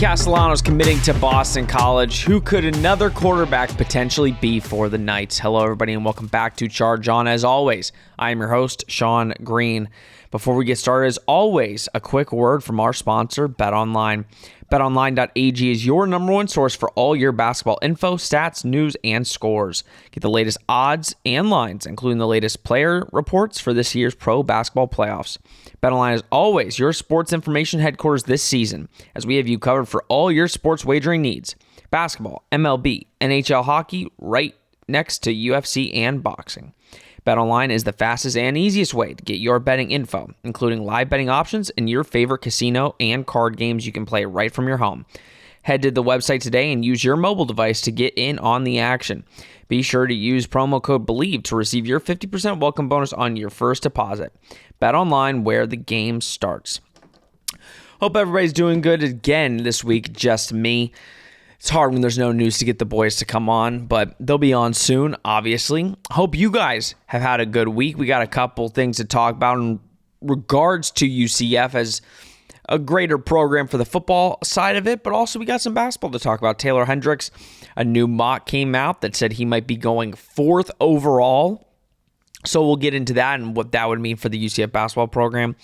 Castellanos committing to Boston College. Who could another quarterback potentially be for the Knights? Hello, everybody, and welcome back to Charge On. As always, I am your host, Sean Green. Before we get started, as always, a quick word from our sponsor, BetOnline. BetOnline.ag is your number one source for all your basketball info, stats, news, and scores. Get the latest odds and lines, including the latest player reports for this year's pro basketball playoffs. BetOnline is always your sports information headquarters this season, as we have you covered for all your sports wagering needs. Basketball, MLB, NHL hockey, right next to UFC and boxing. BetOnline is the fastest and easiest way to get your betting info, including live betting options and your favorite casino and card games you can play right from your home. Head to the website today and use your mobile device to get in on the action. Be sure to use promo code BELIEVE to receive your 50% welcome bonus on your first deposit. BetOnline, where the game starts. Hope everybody's doing good again this week, just me. It's hard when there's no news to get the boys to come on, but they'll be on soon, obviously. Hope you guys have had a good week. We got a couple things to talk about in regards to UCF as a greater program for the football side of it, but also we got some basketball to talk about. Taylor Hendricks, a new mock came out that said he might be going 4th overall. So we'll get into that and what that would mean for the UCF basketball program.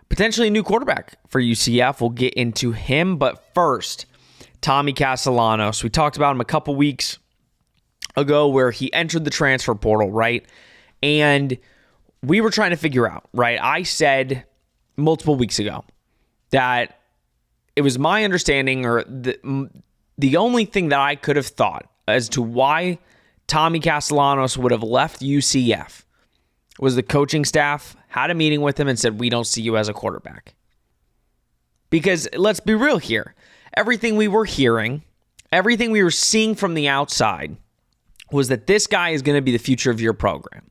Potentially a new quarterback for UCF. We'll get into him, but first, Tommy Castellanos. We talked about him a couple weeks ago where he entered the transfer portal, right? And we were trying to figure out, right? I said multiple weeks ago that it was my understanding, or the only thing that I could have thought as to why Tommy Castellanos would have left UCF was the coaching staff had a meeting with him and said, we don't see you as a quarterback. Because let's be real here. Everything we were hearing, everything we were seeing from the outside was that this guy is going to be the future of your program.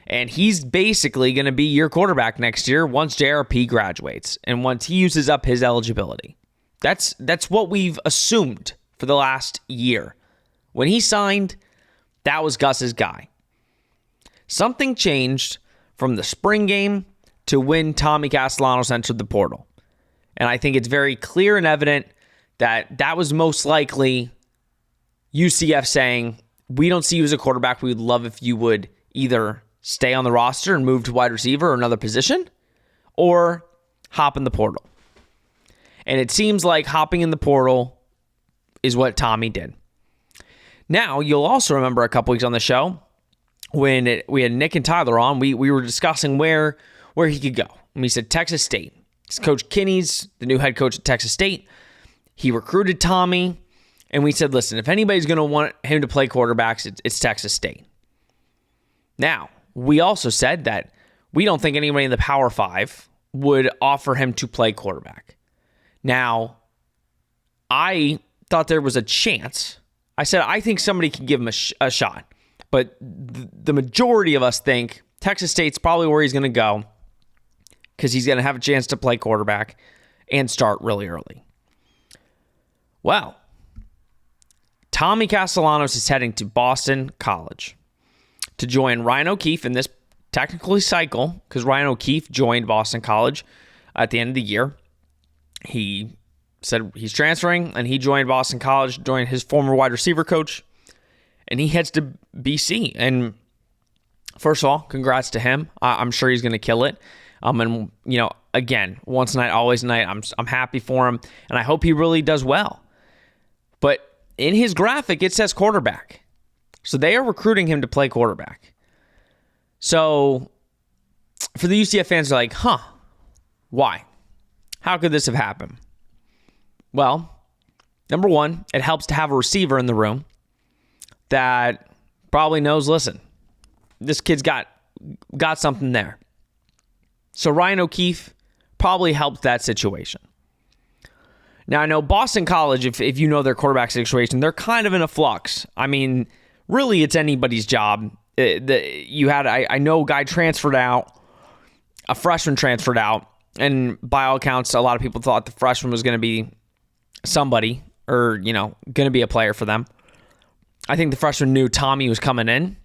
And he's basically going to be your quarterback next year once JRP graduates and once he uses up his eligibility. That's what we've assumed for the last year. When he signed, that was Gus's guy. Something changed from the spring game to when Tommy Castellanos entered the portal. And I think it's very clear and evident that was most likely UCF saying, we don't see you as a quarterback. We would love if you would either stay on the roster and move to wide receiver or another position, or hop in the portal. And it seems like hopping in the portal is what Tommy did. Now, you'll also remember a couple weeks on the show when we had Nick and Tyler on, we were discussing where he could go. And we said Texas State. Coach Kinney's the new head coach at Texas State. He recruited Tommy, and we said, listen, if anybody's going to want him to play quarterbacks, it's Texas State. Now, we also said that we don't think anybody in the Power 5 would offer him to play quarterback. Now, I thought there was a chance. I said, I think somebody can give him a shot. But the majority of us think Texas State's probably where he's going to go because he's going to have a chance to play quarterback and start really early. Well, Tommy Castellanos is heading to Boston College to join Ryan O'Keefe in this technically cycle, because Ryan O'Keefe joined Boston College at the end of the year. He said he's transferring, and he joined Boston College, joined his former wide receiver coach, and he heads to BC. And first of all, congrats to him. I'm sure he's going to kill it. And again, once a night, always a night. I'm happy for him, and I hope he really does well. But in his graphic, it says quarterback. So they are recruiting him to play quarterback. So for the UCF fans, they're like, why? How could this have happened? Well, number one, it helps to have a receiver in the room that probably knows, listen, this kid's got something there. So Ryan O'Keefe probably helped that situation. Now, I know Boston College, if you know their quarterback situation, they're kind of in a flux. I mean, really, it's anybody's job. I know a guy transferred out, a freshman transferred out, and by all accounts, a lot of people thought the freshman was going to be somebody or, going to be a player for them. I think the freshman knew Tommy was coming in.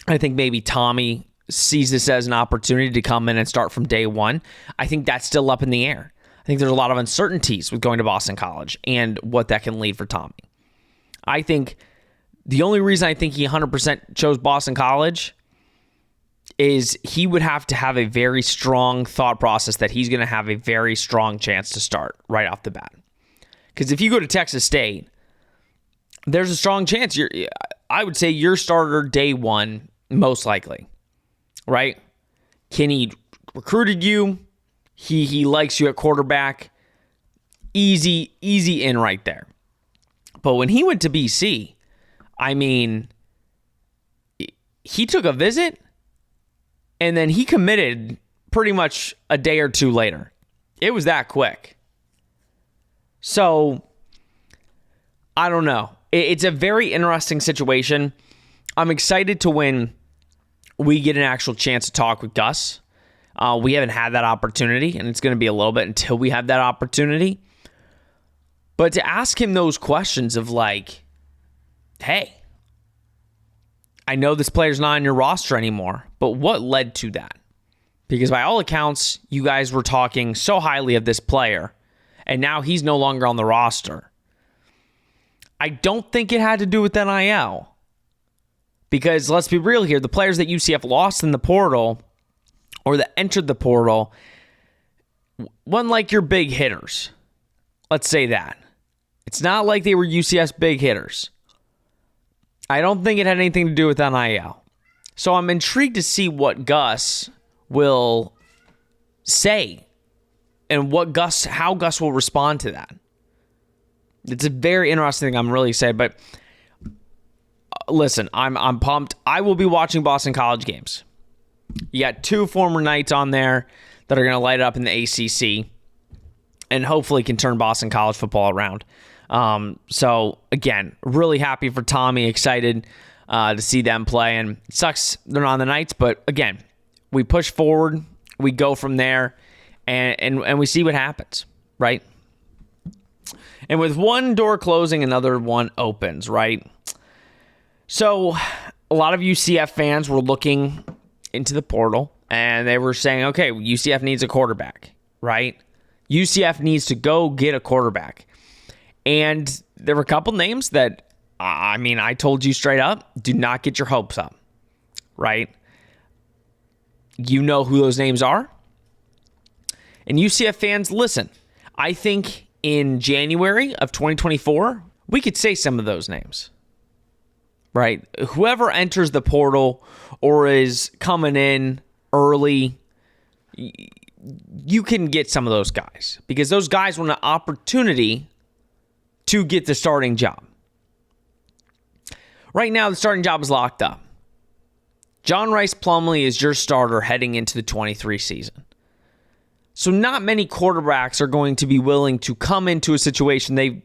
I think maybe Tommy sees this as an opportunity to come in and start from day one. I think that's still up in the air. think there's a lot of uncertainties with going to Boston College and what that can lead for Tommy. I think the only reason I think he 100% chose Boston College is he would have to have a very strong thought process that he's going to have a very strong chance to start right off the bat. Because if you go to Texas State, there's a strong chance I would say your starter day one, most likely, right? Kenny recruited you. He likes you at quarterback. Easy in right there. But when he went to BC, I mean, he took a visit and then he committed pretty much a day or two later. It was that quick. So, I don't know. It's a very interesting situation. I'm excited to when we get an actual chance to talk with Gus. We haven't had that opportunity, and it's going to be a little bit until we have that opportunity. But to ask him those questions of like, hey, I know this player's not on your roster anymore, but what led to that? Because by all accounts, you guys were talking so highly of this player, and now he's no longer on the roster. I don't think it had to do with NIL. Because let's be real here, the players that UCF lost in the portal or that entered the portal weren't like your big hitters. Let's say that. It's not like they were UCF's big hitters. I don't think it had anything to do with NIL. So I'm intrigued to see what Gus will say and how Gus will respond to that. It's a very interesting thing. I'm really excited, but listen, I'm pumped. I will be watching Boston College games. You got two former Knights on there that are going to light it up in the ACC and hopefully can turn Boston College football around. So, again, really happy for Tommy, excited to see them play. And it sucks they're not on the Knights, but, again, we push forward, we go from there, and we see what happens, right? And with one door closing, another one opens, right? So a lot of UCF fans were looking into the portal, and they were saying, okay, UCF needs a quarterback, right? UCF needs to go get a quarterback. And there were a couple names that, I told you straight up, do not get your hopes up, right? You know who those names are. And UCF fans, listen, I think in January of 2024, we could say some of those names, right? Whoever enters the portal or is coming in early, you can get some of those guys because those guys want an opportunity to get the starting job. Right now, the starting job is locked up. John Rice Plumlee is your starter heading into the 23 season. So not many quarterbacks are going to be willing to come into a situation they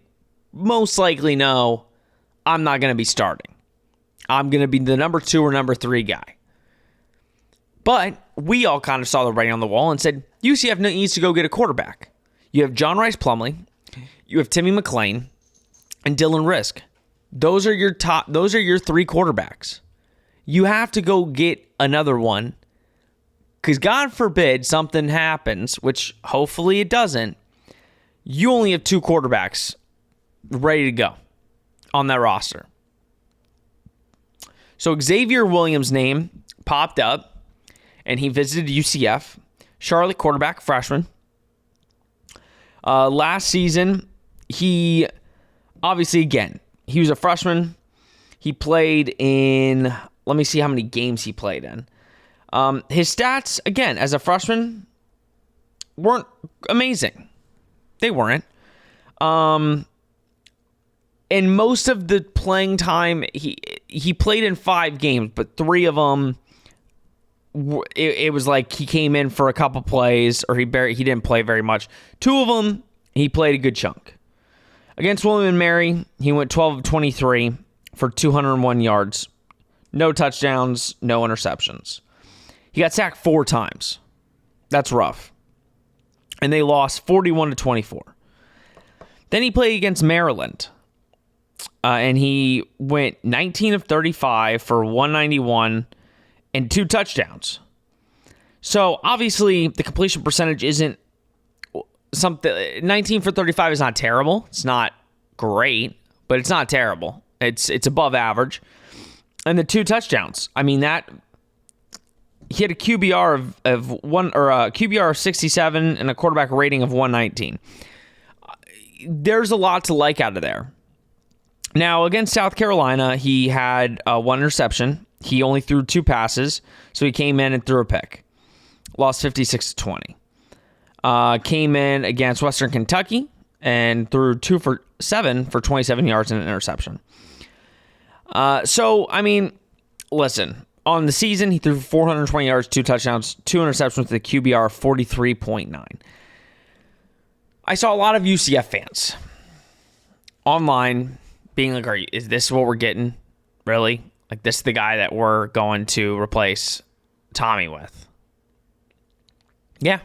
most likely know I'm not going to be starting. I'm going to be the number 2 or number 3 guy. But we all kind of saw the writing on the wall and said, UCF needs to go get a quarterback. You have John Rice Plumlee, you have Timmy McClain, and Dylan Risk. Those are your 3 quarterbacks. You have to go get another one. Because God forbid something happens, which hopefully it doesn't, you only have 2 quarterbacks ready to go on that roster. So Xavier Williams' name popped up, and he visited UCF. Charlotte quarterback, freshman. Last season, he obviously, again, he was a freshman. He played in, let me see how many games he played in. His stats, again, as a freshman, weren't amazing. They weren't. And most of the playing time, he played in 5 games, but 3 of them, it was like he came in for a couple plays, or he didn't play very much. 2 of them, he played a good chunk. Against William & Mary, he went 12 of 23 for 201 yards. No touchdowns, no interceptions. He got sacked 4 times. That's rough. And they lost 41-24. Then he played against Maryland. And he went 19 of 35 for 191 and 2 touchdowns. So, obviously, the completion percentage isn't something. 19 for 35 is not terrible. It's not great, but it's not terrible. It's above average. And the 2 touchdowns. I mean, that he had a QBR of one, or a QBR of 67 and a quarterback rating of 119. There's a lot to like out of there. Now, against South Carolina, he had 1 interception. He only threw 2 passes, so he came in and threw a pick. Lost 56-20. Came in against Western Kentucky and threw 2 for 7 for 27 yards and an interception. So, I mean, listen, on the season, he threw 420 yards, 2 touchdowns, 2 interceptions with a QBR of 43.9. I saw a lot of UCF fans online being like, is this what we're getting? Really? Like, this is the guy that we're going to replace Tommy with? Yeah.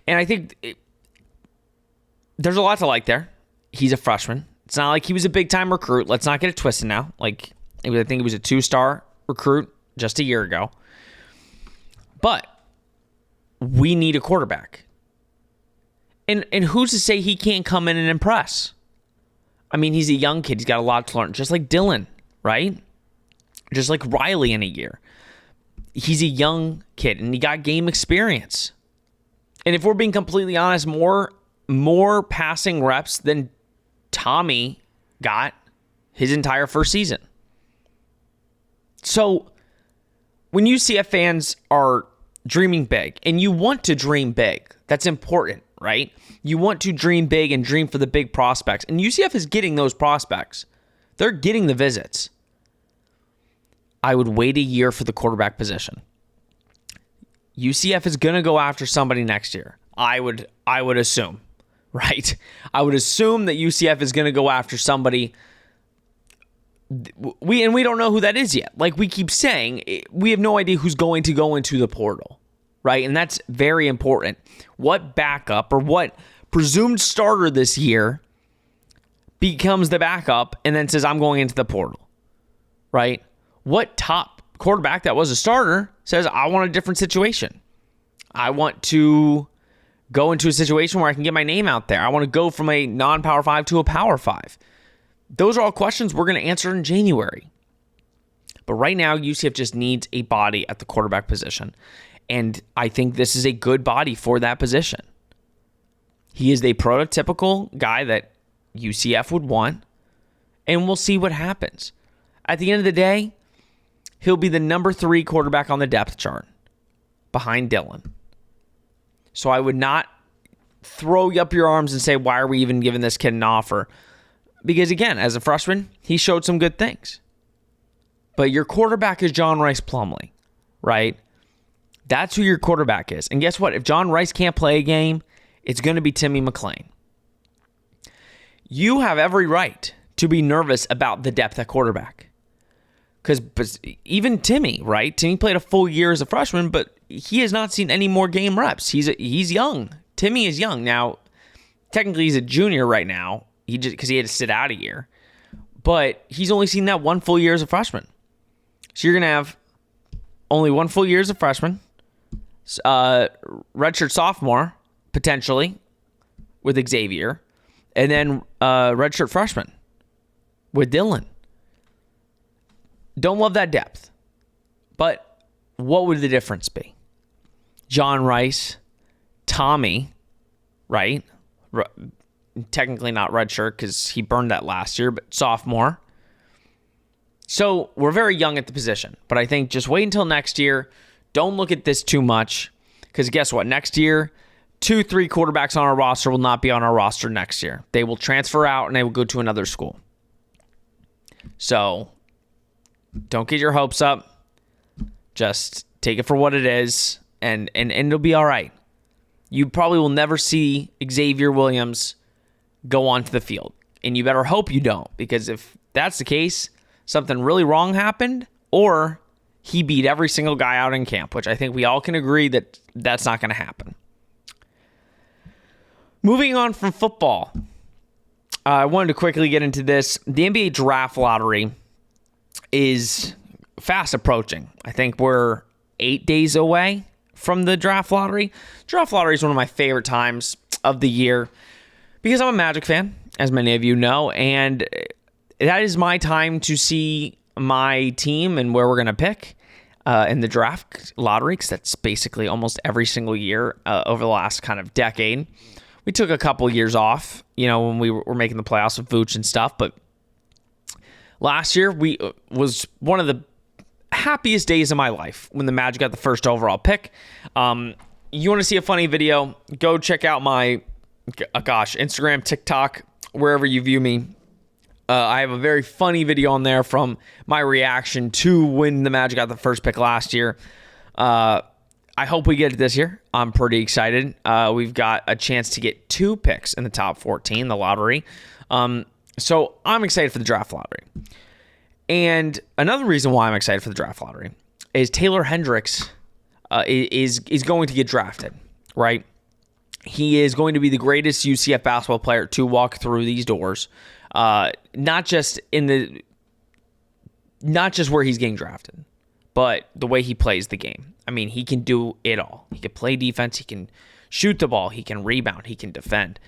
And I think there's a lot to like there. He's a freshman. It's not like he was a big-time recruit. Let's not get it twisted now. Like, I think he was a 2-star recruit just a year ago. But we need a quarterback. And who's to say he can't come in and impress? I mean, he's a young kid. He's got a lot to learn. Just like Dylan, right? Just like Riley in a year. He's a young kid, and he got game experience. And if we're being completely honest, more passing reps than Tommy got his entire first season. So when UCF fans are dreaming big, and you want to dream big, that's important, right? You want to dream big and dream for the big prospects. And UCF is getting those prospects. They're getting the visits. I would wait a year for the quarterback position. UCF is going to go after somebody next year. I would assume, right? I would assume that UCF is going to go after somebody. We don't know who that is yet. Like we keep saying, we have no idea who's going to go into the portal, right? And that's very important. What backup or what presumed starter this year becomes the backup and then says, I'm going into the portal, right? What top quarterback that was a starter says, I want a different situation. I want to go into a situation where I can get my name out there. I want to go from a non-Power 5 to a Power 5. Those are all questions we're going to answer in January. But right now, UCF just needs a body at the quarterback position. And I think this is a good body for that position. He is the prototypical guy that UCF would want. And we'll see what happens. At the end of the day, he'll be the number 3 quarterback on the depth chart behind Dylan. So I would not throw up your arms and say, why are we even giving this kid an offer? Because again, as a freshman, he showed some good things. But your quarterback is John Rice Plumlee, right? That's who your quarterback is. And guess what? If John Rice can't play a game, it's going to be Timmy McClain. You have every right to be nervous about the depth at quarterback. Because even Timmy, right? Timmy played a full year as a freshman, but he has not seen any more game reps. He's young. Timmy is young. Now, technically he's a junior right now, because he had to sit out a year. But he's only seen that 1 full year as a freshman. So you're going to have only 1 full year as a freshman, redshirt sophomore, potentially, with Xavier, and then redshirt freshman with Dylan. Don't love that depth. But what would the difference be? John Rice, Tommy, right? Technically not redshirt because he burned that last year, but sophomore. So we're very young at the position. But I think just wait until next year. Don't look at this too much. Because guess what? Next year, 2-3 quarterbacks on our roster will not be on our roster next year. They will transfer out and they will go to another school. So don't get your hopes up. Just take it for what it is, and it'll be all right. You probably will never see Xavier Williams go onto the field, and you better hope you don't, because if that's the case, something really wrong happened, or he beat every single guy out in camp, which I think we all can agree that that's not going to happen. Moving on from football, I wanted to quickly get into this. The NBA draft lottery is fast approaching. I think we're 8 days away from the draft lottery. Draft lottery is one of my favorite times of the year because I'm a Magic fan, as many of you know, and that is my time to see my team and where we're going to pick in the draft lottery, because that's basically almost every single year over the last kind of decade. We took a couple years off, when we were making the playoffs with Vooch and stuff, but last year was one of the happiest days of my life when the Magic got the first overall pick. You want to see a funny video? Go check out my, Instagram, TikTok, wherever you view me. I have a very funny video on there from my reaction to when the Magic got the first pick last year. I hope we get it this year. I'm pretty excited. We've got a chance to get 2 picks in the top 14, the lottery. So I'm excited for the draft lottery. And another reason why I'm excited for the draft lottery is Taylor Hendricks is going to get drafted, right? He is going to be the greatest UCF basketball player to walk through these doors, not just where he's getting drafted, but the way he plays the game. I mean, he can do it all. He can play defense. He can shoot the ball. He can rebound. He can defend.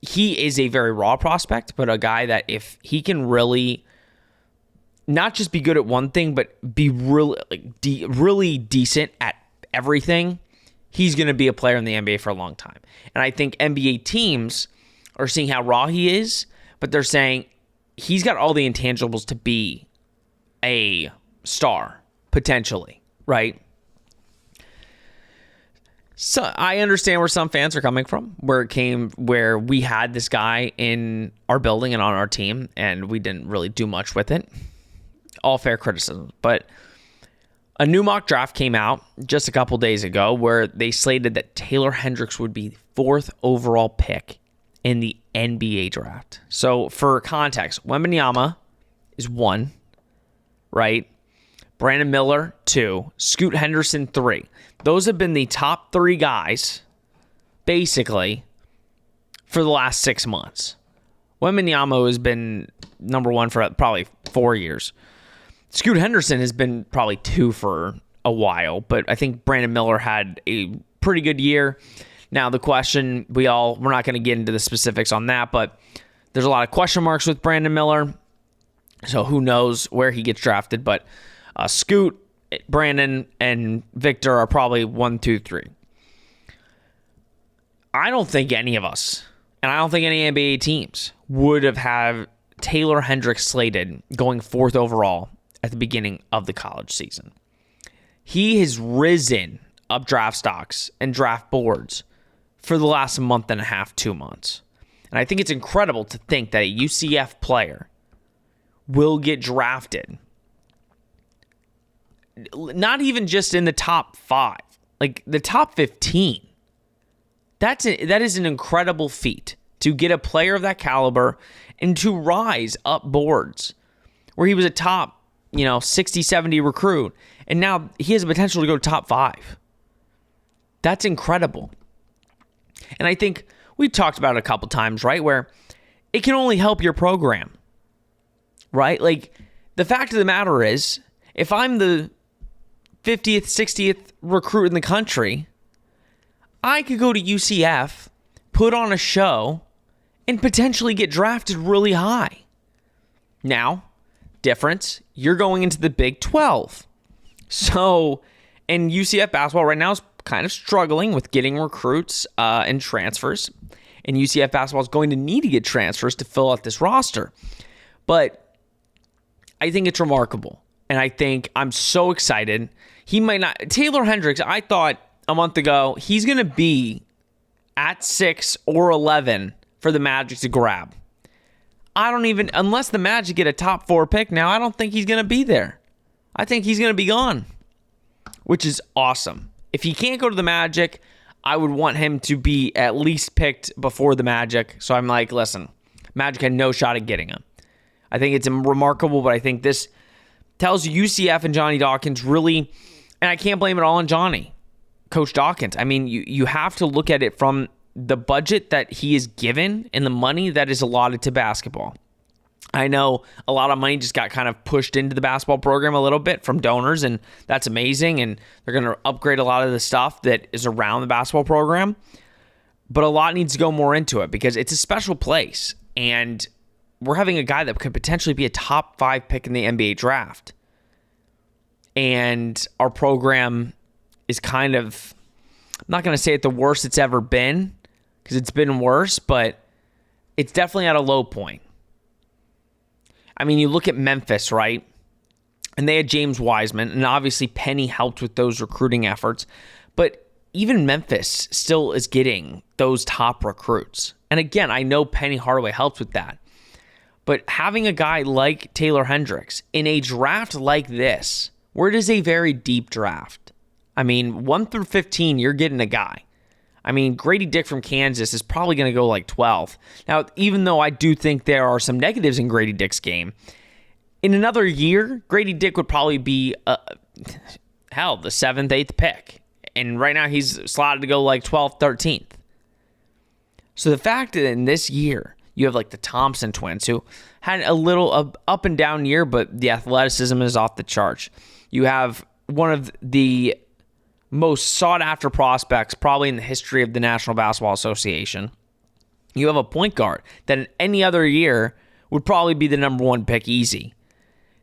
He is a very raw prospect, but a guy that if he can really not just be good at one thing, but be really decent at everything, he's going to be a player in the NBA for a long time. And I think NBA teams are seeing how raw he is, but they're saying he's got all the intangibles to be a star, potentially, right? So I understand where some fans are coming from, where we had this guy in our building and on our team, and we didn't really do much with it. All fair criticism. But a new mock draft came out just a couple days ago where they slated that Taylor Hendricks would be the 4th overall pick in the NBA draft. So for context, Wembanyama is 1, right? Brandon Miller, 2. Scoot Henderson, 3. Those have been the top 3 guys, basically, for the last 6 months. Wembanyama has been number 1 for probably 4 years. Scoot Henderson has been probably 2 for a while, but I think Brandon Miller had a pretty good year. Now, the question, we're not going to get into the specifics on that, but there's a lot of question marks with Brandon Miller, so who knows where he gets drafted, but Scoot, Brandon, and Victor are probably 1, 2, 3. I don't think any of us, and I don't think any NBA teams, would have had Taylor Hendricks slated going 4th overall at the beginning of the college season. He has risen up draft stocks and draft boards for the last month and a half, 2 months. And I think it's incredible to think that a UCF player will get drafted, not even just in the top 5, like the top 15. That is an incredible feat to get a player of that caliber and to rise up boards where he was a top 60, 70 recruit, and now he has the potential to go top 5. That's incredible. And I think we talked about it a couple times, right, where it can only help your program, right? Like, the fact of the matter is, if I'm the 50th, 60th recruit in the country, I could go to UCF, put on a show, and potentially get drafted really high. Now, difference, you're going into the Big 12. So, and UCF basketball right now is kind of struggling with getting recruits and transfers. And UCF basketball is going to need to get transfers to fill out this roster. But I think it's remarkable. And I think I'm so excited. He might not. Taylor Hendricks, I thought a month ago, he's going to be at 6 or 11 for the Magic to grab. Unless the Magic get a top 4 pick now, I don't think he's going to be there. I think he's going to be gone, which is awesome. If he can't go to the Magic, I would want him to be at least picked before the Magic. So I'm like, listen, Magic had no shot at getting him. I think it's remarkable, but I think this tells UCF and Johnny Dawkins really, and I can't blame it all on Johnny, Coach Dawkins. I mean, you have to look at it from the budget that he is given and the money that is allotted to basketball. I know a lot of money just got kind of pushed into the basketball program a little bit from donors, and that's amazing. And they're going to upgrade a lot of the stuff that is around the basketball program. But a lot needs to go more into it because it's a special place. And we're having a guy that could potentially be a top 5 pick in the NBA draft. And our program is kind of, I'm not going to say it the worst it's ever been because it's been worse, but it's definitely at a low point. I mean, you look at Memphis, right? And they had James Wiseman, and obviously Penny helped with those recruiting efforts. But even Memphis still is getting those top recruits. And again, I know Penny Hardaway helped with that. But having a guy like Taylor Hendricks in a draft like this, where it is a very deep draft, I mean, 1 through 15, you're getting a guy. I mean, Grady Dick from Kansas is probably going to go like 12th. Now, even though I do think there are some negatives in Grady Dick's game, in another year, Grady Dick would probably be, the 7th, 8th pick. And right now, he's slotted to go like 12th, 13th. So the fact that in this year, you have like the Thompson twins who had a little up and down year, but the athleticism is off the charts. You have one of the most sought-after prospects probably in the history of the National Basketball Association. You have a point guard that in any other year would probably be the number 1 pick easy.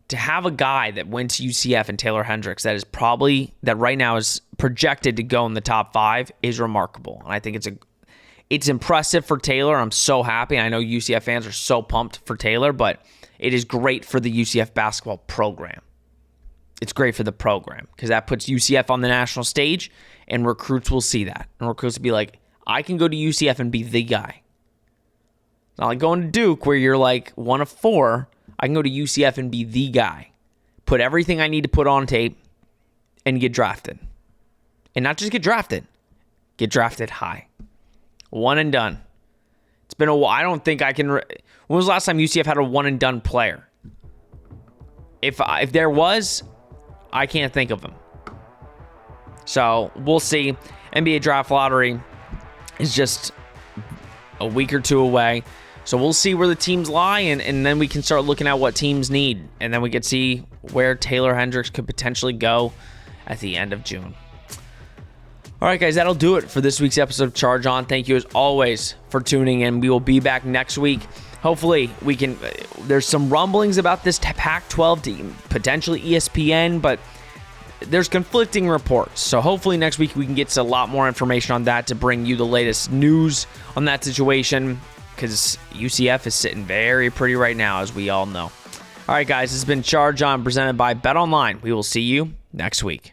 To have a guy that went to UCF and Taylor Hendricks that right now is projected to go in the top 5 is remarkable. And I think it's impressive for Taylor. I'm so happy. I know UCF fans are so pumped for Taylor, but it is great for the UCF basketball program. It's great for the program because that puts UCF on the national stage and recruits will see that. And recruits will be like, I can go to UCF and be the guy. It's not like going to Duke where you're like 1 of 4. I can go to UCF and be the guy. Put everything I need to put on tape and get drafted. And not just get drafted high. 1 and done. It's been a while. I don't think I can. When was the last time UCF had a 1 and done player? If there was, I can't think of him. So we'll see. NBA draft lottery is just a week or 2 away. So we'll see where the teams lie, and then we can start looking at what teams need. And then we can see where Taylor Hendricks could potentially go at the end of June. All right, guys, that'll do it for this week's episode of Charge On. Thank you, as always, for tuning in. We will be back next week. Hopefully, we can. There's some rumblings about this Pac-12 team, potentially ESPN, but there's conflicting reports. So hopefully next week we can get a lot more information on that to bring you the latest news on that situation, because UCF is sitting very pretty right now, as we all know. All right, guys, this has been Charge On, presented by BetOnline. We will see you next week.